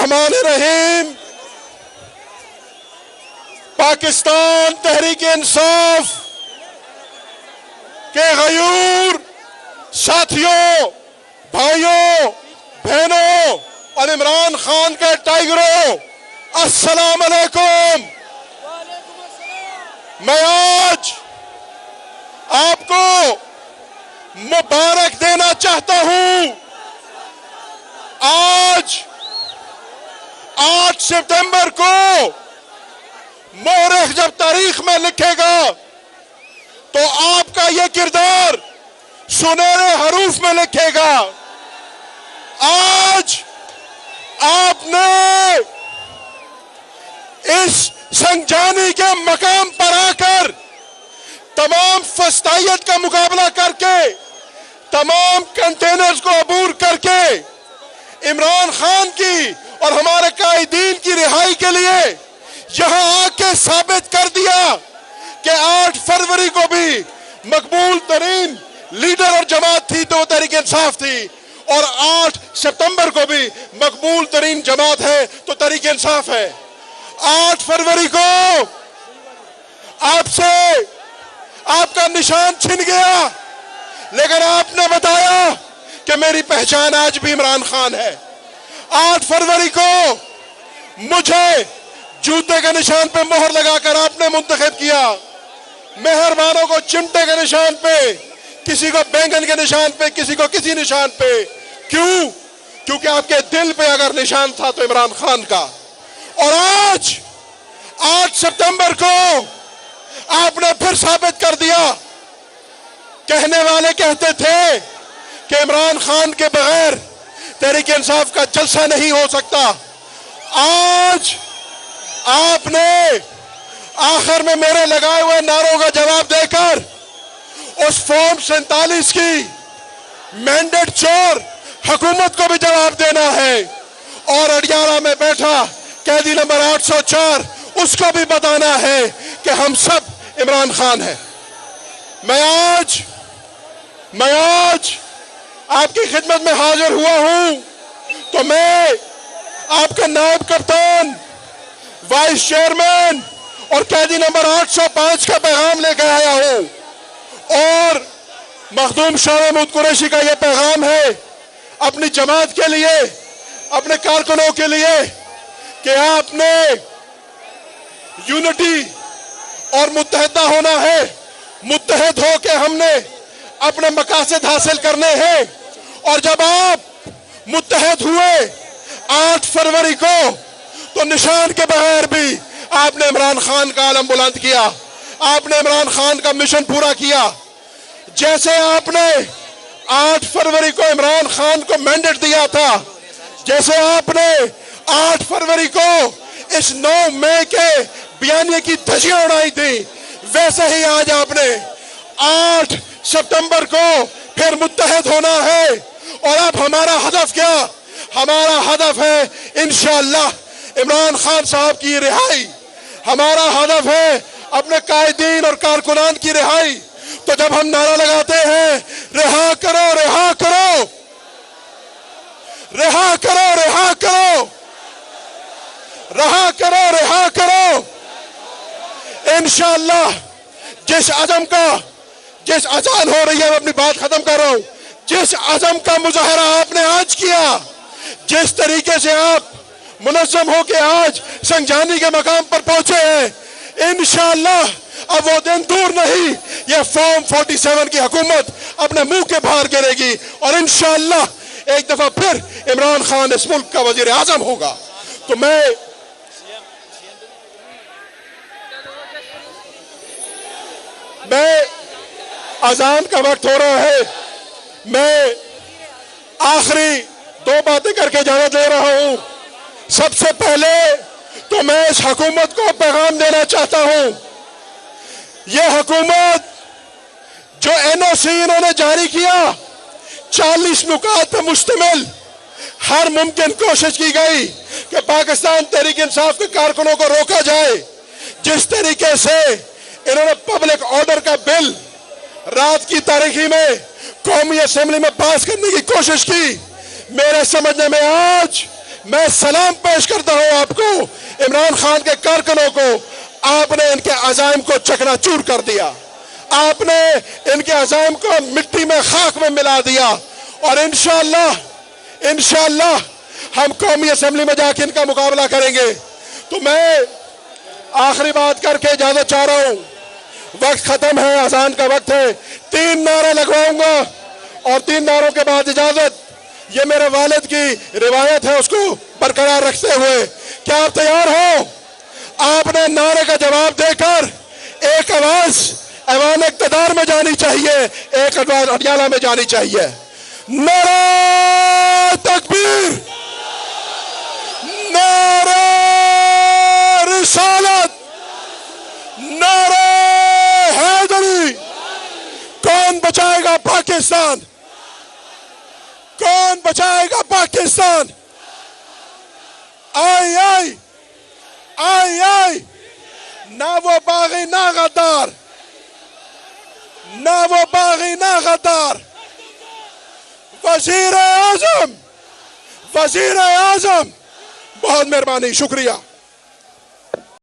الرحمن الرحیم پاکستان تحریک انصاف کے غیور ساتھیوں، بھائیوں، بہنوں اور عمران خان کے ٹائیگروں، السلام علیکم۔ میں آج آپ کو مبارک دینا چاہتا ہوں۔ آج 8 ستمبر کو مورخ جب تاریخ میں لکھے گا تو آپ کا یہ کردار سنہرے حروف میں لکھے گا۔ آج آپ نے اس سنجانی کے مقام پر آ کر تمام فسطائیت کا مقابلہ کر کے، تمام کنٹینرز کو عبور کر کے عمران خان کی اور ہمارے قائدین کی رہائی کے لیے یہاں آ کے ثابت کر دیا کہ 8 فروری کو بھی مقبول ترین لیڈر اور جماعت تھی تو وہ تحریک انصاف تھی، اور 8 ستمبر کو بھی مقبول ترین جماعت ہے تو تحریک انصاف ہے۔ 8 فروری کو آپ سے آپ کا نشان چھن گیا، لیکن آپ نے بتایا کہ میری پہچان آج بھی عمران خان ہے۔ 8 فروری کو مجھے جوتے کے نشان پہ مہر لگا کر آپ نے منتخب کیا، مہربانوں کو چمٹے کے نشان پہ، کسی کو بینگن کے نشان پہ، کسی کو کسی نشان پہ۔ کیوں؟ کیونکہ آپ کے دل پہ اگر نشان تھا تو عمران خان کا۔ اور آج 8 ستمبر کو آپ نے پھر ثابت کر دیا۔ کہنے والے کہتے تھے کہ عمران خان کے بغیر تحریک انصاف کا جلسہ نہیں ہو سکتا۔ آج آپ نے آخر میں میرے لگائے ہوئے نعروں کا جواب دے کر اس فارم 47 کی مینڈیٹ چور حکومت کو بھی جواب دینا ہے، اور اڈیالہ میں بیٹھا قیدی نمبر 804 اس کو بھی بتانا ہے کہ ہم سب عمران خان ہیں۔ میں آج آپ کی خدمت میں حاضر ہوا ہوں تو میں آپ کے نائب کپتان، وائس چیئرمین اور قیدی نمبر 805 کا پیغام لے کے آیا ہوں، اور مخدوم شاہ محمود قریشی کا یہ پیغام ہے اپنی جماعت کے لیے، اپنے کارکنوں کے لیے، کہ آپ نے یونٹی اور متحدہ ہونا ہے۔ متحد ہو کے ہم نے اپنے مقاصد حاصل کرنے ہیں، اور جب آپ متحد ہوئے 8 فروری کو تو نشان کے بغیر بھی آپ نے عمران خان کا علم بلند کیا، آپ نے عمران خان کا مشن پورا کیا۔ جیسے آپ نے 8 فروری کو عمران خان کو مینڈیٹ دیا تھا، جیسے آپ نے 8 فروری کو اس 9 مئی کے بیانیے کی دھجیاں اڑائی تھی، ویسے ہی آج آپ نے 8 ستمبر کو پھر متحد ہونا ہے۔ اور اب ہمارا ہدف کیا؟ ہمارا ہدف ہے انشاءاللہ عمران خان صاحب کی رہائی، ہمارا ہدف ہے اپنے قائدین اور کارکنان کی رہائی۔ تو جب ہم نعرہ لگاتے ہیں رہا کرو، رہا کرو، رہا کرو، رہا کرو، رہا کرو، رہا کرو، انشاءاللہ جس اذان ہو رہی ہے، میں اپنی بات ختم کر رہا ہوں، جس عزم کا مظاہرہ آپ نے آج کیا، جس طریقے سے آپ منظم ہو کے آج سنجانی کے مقام پر پہنچے ہیں، انشاءاللہ اب وہ دن دور نہیں، یہ فارم 47 کی حکومت اپنے منہ کے باہر گرے گی، اور انشاءاللہ ایک دفعہ پھر عمران خان اس ملک کا وزیر اعظم ہوگا۔ تو میں اذان کا وقت ہو رہا ہے، میں آخری 2 باتیں کر کے اجازت لے رہا ہوں۔ سب سے پہلے تو میں اس حکومت کو پیغام دینا چاہتا ہوں، یہ حکومت جو NOC انہوں نے جاری کیا 40 نکات پہ مشتمل، ہر ممکن کوشش کی گئی کہ پاکستان تحریک انصاف کے کارکنوں کو روکا جائے۔ جس طریقے سے انہوں نے پبلک آرڈر کا بل رات کی تاریخی میں قومی اسمبلی میں پاس کرنے کی کوشش کی، میرے سمجھنے میں آج میں سلام پیش کرتا ہوں آپ کو، عمران خان کے کارکنوں کو۔ آپ نے ان کے عزائم کو چکنا چور کر دیا، آپ نے ان کے عزائم کو مٹی میں خاک میں ملا دیا، اور انشاءاللہ ہم قومی اسمبلی میں جا کے ان کا مقابلہ کریں گے۔ تو میں آخری بات کر کے اجازت چاہ رہا ہوں، وقت ختم ہے، اذان کا وقت ہے، 3 نعرے لگواؤں گا اور 3 نعروں کے بعد اجازت۔ یہ میرے والد کی روایت ہے، اس کو برقرار رکھتے ہوئے کیا آپ تیار ہو؟ آپ نے نعرے کا جواب دے کر ایک آواز ایوان اقتدار میں جانی چاہیے، ایک آواز اڈیالہ میں جانی چاہیے۔ نعرہ تکبیر، نعرہ رسالت، نعرہ حیدری۔ کون بچائے گا پاکستان؟ کون بچائے گا پاکستان؟ آئی آئی آئی آئی، نہ وہ باغی نہ غدار، نہ وہ باغی نہ غدار۔ وزیر اعظم، وزیر اعظم، بہت مہربانی، شکریہ۔